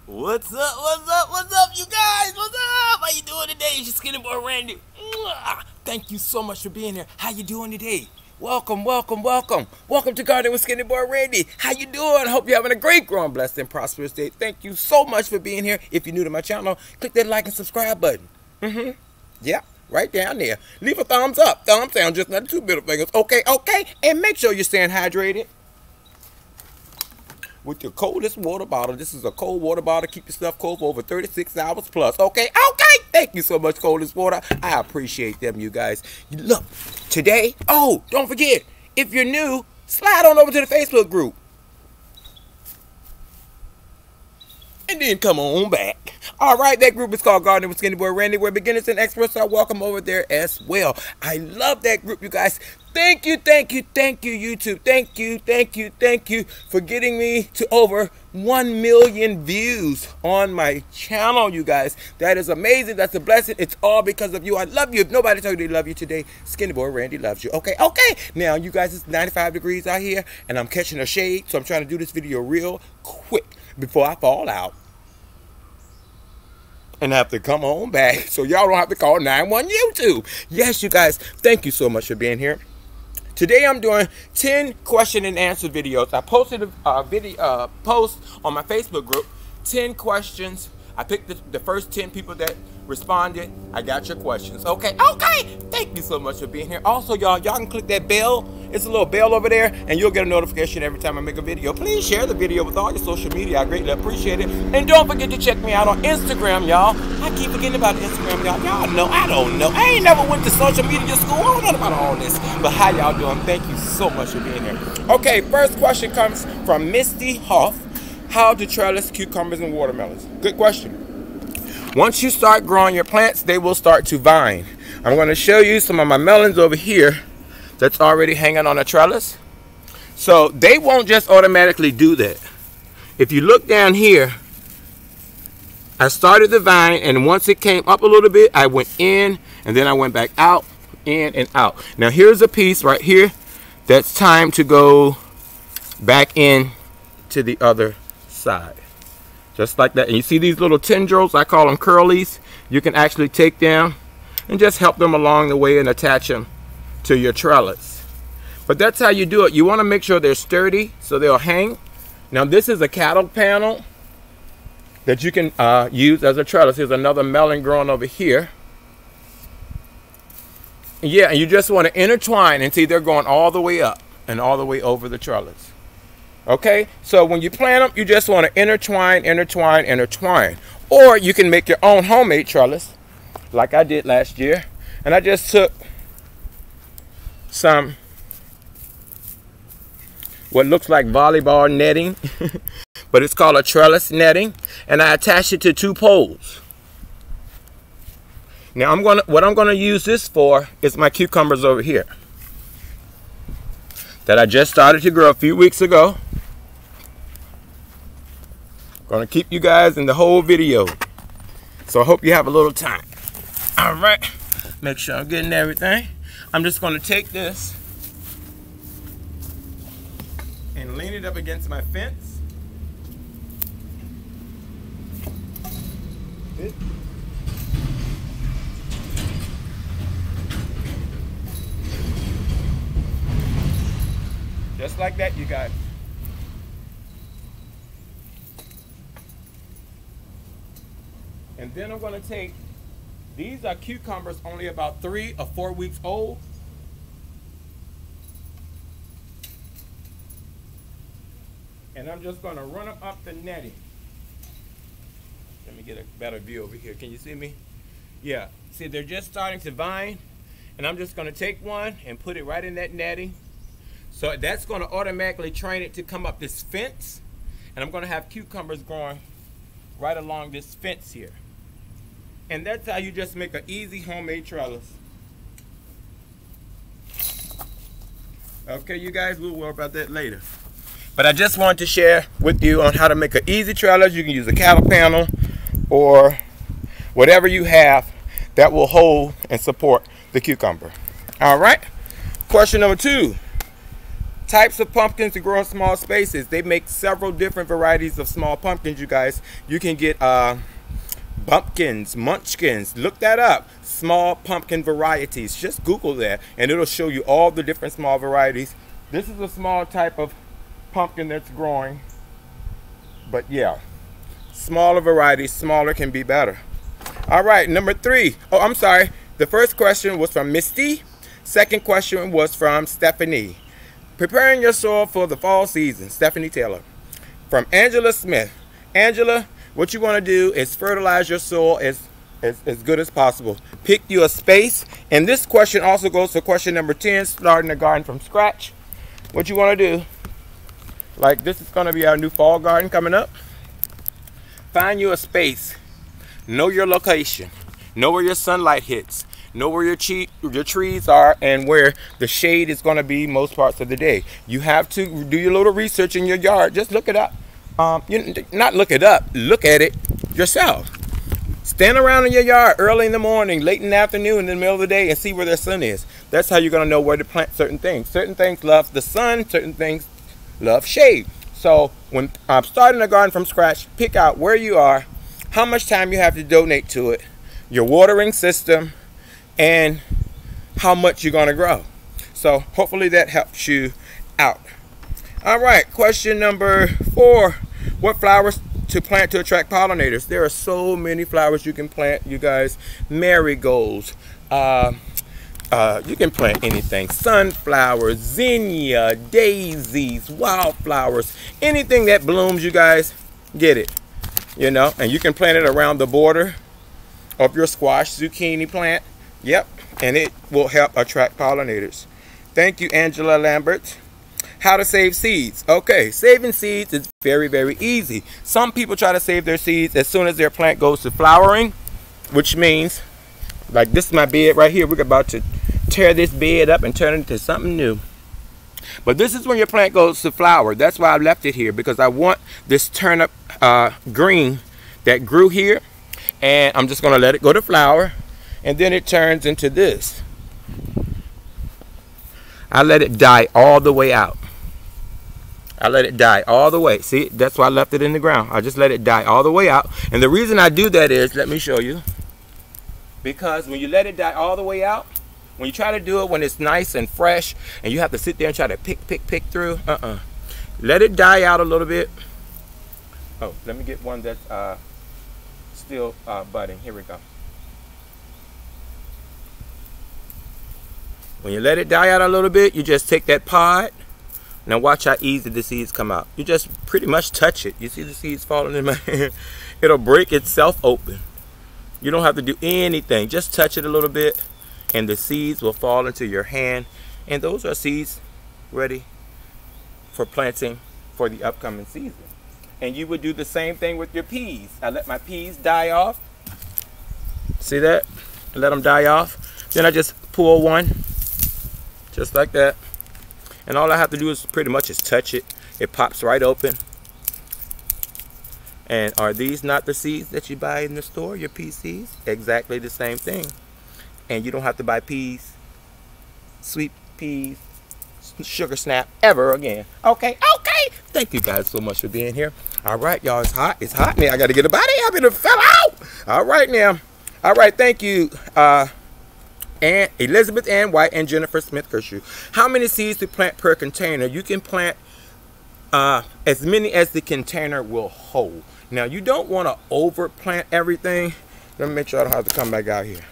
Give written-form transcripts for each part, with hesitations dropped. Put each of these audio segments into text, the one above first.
What's up? What's up? What's up, you guys? What's up? How you doing today? It's your Skinny Boy Randy. Thank you so much for being here. How you doing today? Welcome, welcome, welcome. Welcome to Garden with Skinny Boy Randy. How you doing? Hope you're having a great, growing, blessed, and prosperous day. Thank you so much for being here. If you're new to my channel, click that like and subscribe button. Yeah, right down there. Leave a thumbs up. Thumbs down, just not two middle fingers. Okay, okay. And make sure you're staying hydrated with your coldest water bottle. This is a cold water bottle. Keep your stuff cold for over 36 hours plus. Okay, okay. Thank you so much, coldest water. I appreciate them, you guys. Look, today, oh, don't forget, if you're new, slide on over to the Facebook group. And then come on back. All right, that group is called Gardening with Skinny Boy Randy, where beginners and experts are welcome over there as well. I love that group, you guys. Thank you, thank you, thank you, YouTube. Thank you, thank you, thank you for getting me to over 1 million views on my channel, you guys. That is amazing. That's a blessing. It's all because of you. I love you. If nobody told you they love you today, Skinny Boy Randy loves you. Okay, okay. Now, you guys, it's 95 degrees out here, and I'm catching a shade, so I'm trying to do this video real quick before I fall out and have to come on back, so y'all don't have to call 911 YouTube. Yes, you guys, thank you so much for being here. Today I'm doing 10 question and answer videos. I posted a post on my Facebook group, 10 questions. I picked the first 10 people that responded. I got your questions. Okay, okay. Thank you so much for being here. Also, y'all can click that bell. It's a little bell over there, and you'll get a notification every time I make a video. Please share the video with all your social media. I greatly appreciate it. And don't forget to check me out on Instagram, y'all. I keep forgetting about Instagram, y'all. Y'all know, I don't know. I ain't never went to social media school. I don't know about all this. But how y'all doing? Thank you so much for being here. Okay, first question comes from Misty Hoff. How to trellis cucumbers and watermelons? Good question. Once you start growing your plants, they will start to vine. I'm going to show you some of my melons over here that's already hanging on a trellis. So they won't just automatically do that. If you look down here, I started the vine, and once it came up a little bit, I went in, and then I went back out, in and out. Now here's a piece right here that's time to go back in to the other side, just like that. And you see these little tendrils, I call them curlies. You can actually take them and just help them along the way and attach them to your trellis. But that's how you do it. You want to make sure they're sturdy so they'll hang. Now this is a cattle panel that you can use as a trellis. Here's another melon growing over here. Yeah, and you just want to intertwine and see they're going all the way up and all the way over the trellis. Okay, so when you plant them, you just want to intertwine, intertwine, intertwine. Or you can make your own homemade trellis, like I did last year. And I just took some, what looks like volleyball netting, but it's called a trellis netting, and I attached it to 2 poles. Now what I'm gonna use this for is my cucumbers over here that I just started to grow a few weeks ago. Gonna keep you guys in the whole video, so I hope you have a little time. All right, make sure I'm getting everything. I'm just gonna take this and lean it up against my fence. Just like that, you guys. And then I'm going to take, these are cucumbers only about 3 or 4 weeks old. And I'm just going to run them up the netting. Let me get a better view over here. Can you see me? Yeah. See, they're just starting to vine. And I'm just going to take one and put it right in that netting. So that's going to automatically train it to come up this fence. And I'm going to have cucumbers growing right along this fence here. And that's how you just make an easy homemade trellis. Okay, you guys, we'll worry about that later. But I just wanted to share with you on how to make an easy trellis. You can use a cattle panel or whatever you have that will hold and support the cucumber. All right, question number 2. Types of pumpkins to grow in small spaces. They make several different varieties of small pumpkins, you guys. You can get bumpkins, munchkins. Look that up. Small pumpkin varieties. Just Google that and it'll show you all the different small varieties. This is a small type of pumpkin that's growing. But yeah, smaller varieties, smaller can be better. All right, number 3. Oh, I'm sorry. The first question was from Misty. Second question was from Stephanie. Preparing your soil for the fall season, Stephanie Taylor. From Angela Smith. Angela, what you want to do is fertilize your soil as good as possible. Pick you a space. And this question also goes to question number 10, starting a garden from scratch. What you want to do, like this is going to be our new fall garden coming up. Find you a space. Know your location. Know where your sunlight hits. Know where your trees are and where the shade is going to be most parts of the day. You have to do your little research in your yard. Just look it up. Not look it up. Look at it yourself. Stand around in your yard early in the morning, late in the afternoon, in the middle of the day, and see where the sun is. That's how you're going to know where to plant certain things. Certain things love the sun. Certain things love shade. So when I'm starting a garden from scratch, pick out where you are, how much time you have to donate to it, your watering system, and how much you're going to grow. So hopefully that helps you out. All right, question number 4. What flowers to plant to attract pollinators? There are so many flowers you can plant, you guys. Marigolds. You can plant anything. Sunflowers, zinnia, daisies, wildflowers. Anything that blooms, you guys, get it. You know, and you can plant it around the border of your squash, zucchini plant. Yep, and it will help attract pollinators. Thank you, Angela Lambert. How to save seeds. Okay, saving seeds is very, very easy. Some people try to save their seeds as soon as their plant goes to flowering, which means, like this is my bed right here. We're about to tear this bed up and turn it into something new. But this is when your plant goes to flower. That's why I left it here, because I want this turnip green that grew here, and I'm just going to let it go to flower. And then it turns into this. I let it die all the way out. I let it die all the way. See, that's why I left it in the ground. I just let it die all the way out. And the reason I do that is, let me show you. Because when you let it die all the way out, when you try to do it when it's nice and fresh, and you have to sit there and try to pick through, let it die out a little bit. Oh, let me get one that's still budding. Here we go. When you let it die out a little bit, you just take that pod. Now watch how easy the seeds come out. You just pretty much touch it. You see the seeds falling in my hand? It'll break itself open. You don't have to do anything. Just touch it a little bit and the seeds will fall into your hand. And those are seeds ready for planting for the upcoming season. And you would do the same thing with your peas. I let my peas die off. See that? I let them die off. Then I just pull one. Just like that. And all I have to do is pretty much touch it. It pops right open. And are these not the seeds that you buy in the store, your pea seeds? Exactly the same thing. And you don't have to buy peas, sweet peas, sugar snap ever again. Okay. Thank you guys so much for being here. All right, y'all, it's hot. It's hot now. I got to get a body up and it fell out. All right now. All right, thank you. And Elizabeth Ann White and Jennifer Smith Kershaw. How many seeds to plant per container? You can plant as many as the container will hold. Now you don't want to over plant everything. Let me make sure I don't have to come back out here.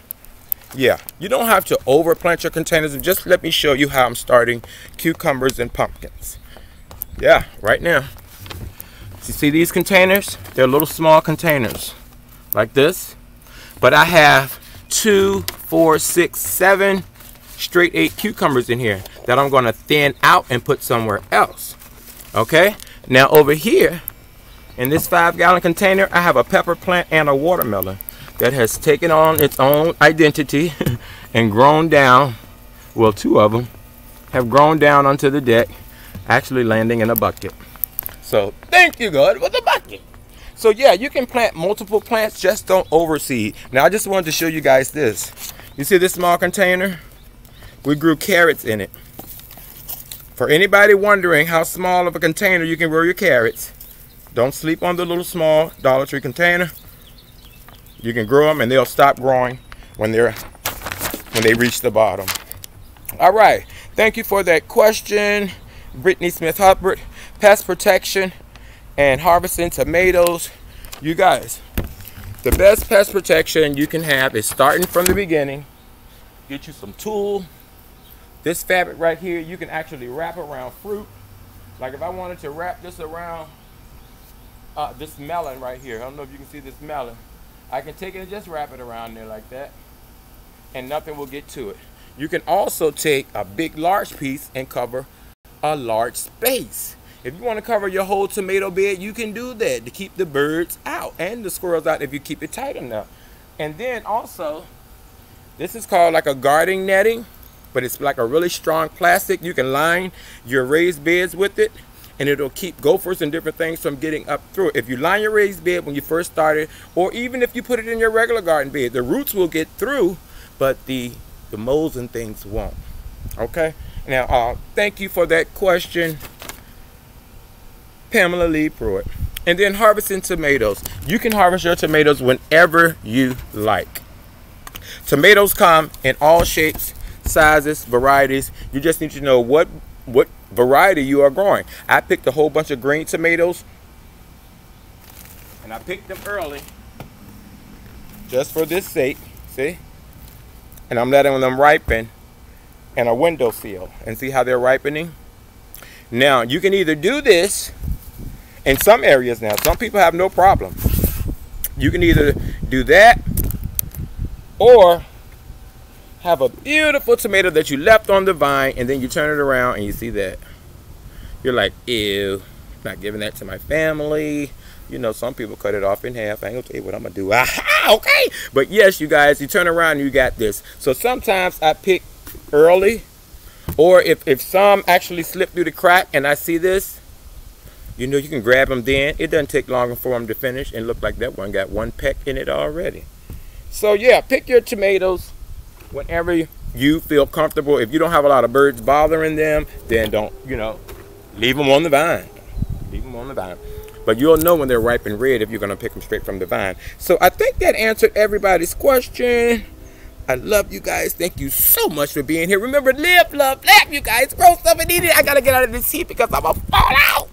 Yeah, you don't have to over plant your containers. Just let me show you how I'm starting cucumbers and pumpkins. Yeah, right now. You see these containers? They're little small containers like this. But I have 2, 4, 6, 7 straight 8 cucumbers in here that I'm going to thin out and put somewhere else. Okay, now over here in this 5-gallon container, I have a pepper plant and a watermelon that has taken on its own identity and grown down. Well, 2 of them have grown down onto the deck, actually landing in a bucket. So thank you, God, for the bucket. So yeah, you can plant multiple plants, just don't overseed. Now I just wanted to show you guys this. You see this small container? We grew carrots in it For anybody wondering how small of a container you can grow your carrots, don't sleep on the little small Dollar Tree container. You can grow them and they'll stop growing when they reach the bottom. All right, thank you for that question, Brittany Smith Hubbard. Pest protection and harvesting tomatoes. You guys, the best pest protection you can have is starting from the beginning. Get you some tulle. This fabric right here, you can actually wrap around fruit. Like if I wanted to wrap this around this melon right here. I don't know if you can see this melon. I can take it and just wrap it around there like that, and nothing will get to it. You can also take a big large piece and cover a large space. If you want to cover your whole tomato bed, you can do that to keep the birds out and the squirrels out if you keep it tight enough. And then also, this is called like a gardening netting, but it's like a really strong plastic. You can line your raised beds with it, and it'll keep gophers and different things from getting up through it. If you line your raised bed when you first started, or even if you put it in your regular garden bed, the roots will get through, but the moles and things won't. Okay? Now, thank you for that question, Pamela Lee Pruitt. And then harvesting tomatoes. You can harvest your tomatoes whenever you like. Tomatoes come in all shapes, sizes, varieties. You just need to know what variety you are growing. I picked a whole bunch of green tomatoes, and I picked them early just for this sake. See? And I'm letting them ripen in a windowsill and see how they're ripening. Now, you can either do this in some areas now. Some people have no problem. You can either do that or have a beautiful tomato that you left on the vine, and then you turn it around and you see that. You're like, ew, not giving that to my family. You know, some people cut it off in half. I ain't gonna tell you what I'm gonna do. Okay. But yes, you guys, you turn around and you got this. So sometimes I pick early, or if some actually slip through the crack and I see this, you know, you can grab them then. It doesn't take long for them to finish, and look like that one got one peck in it already. So yeah, pick your tomatoes whenever you feel comfortable. If you don't have a lot of birds bothering them, then don't, you know, leave them on the vine. Leave them on the vine. But you'll know when they're ripe and red if you're going to pick them straight from the vine. So I think that answered everybody's question. I love you guys. Thank you so much for being here. Remember, live, love, laugh, you guys. Grow stuff and eat it. I got to get out of this heat because I'm going to fall out.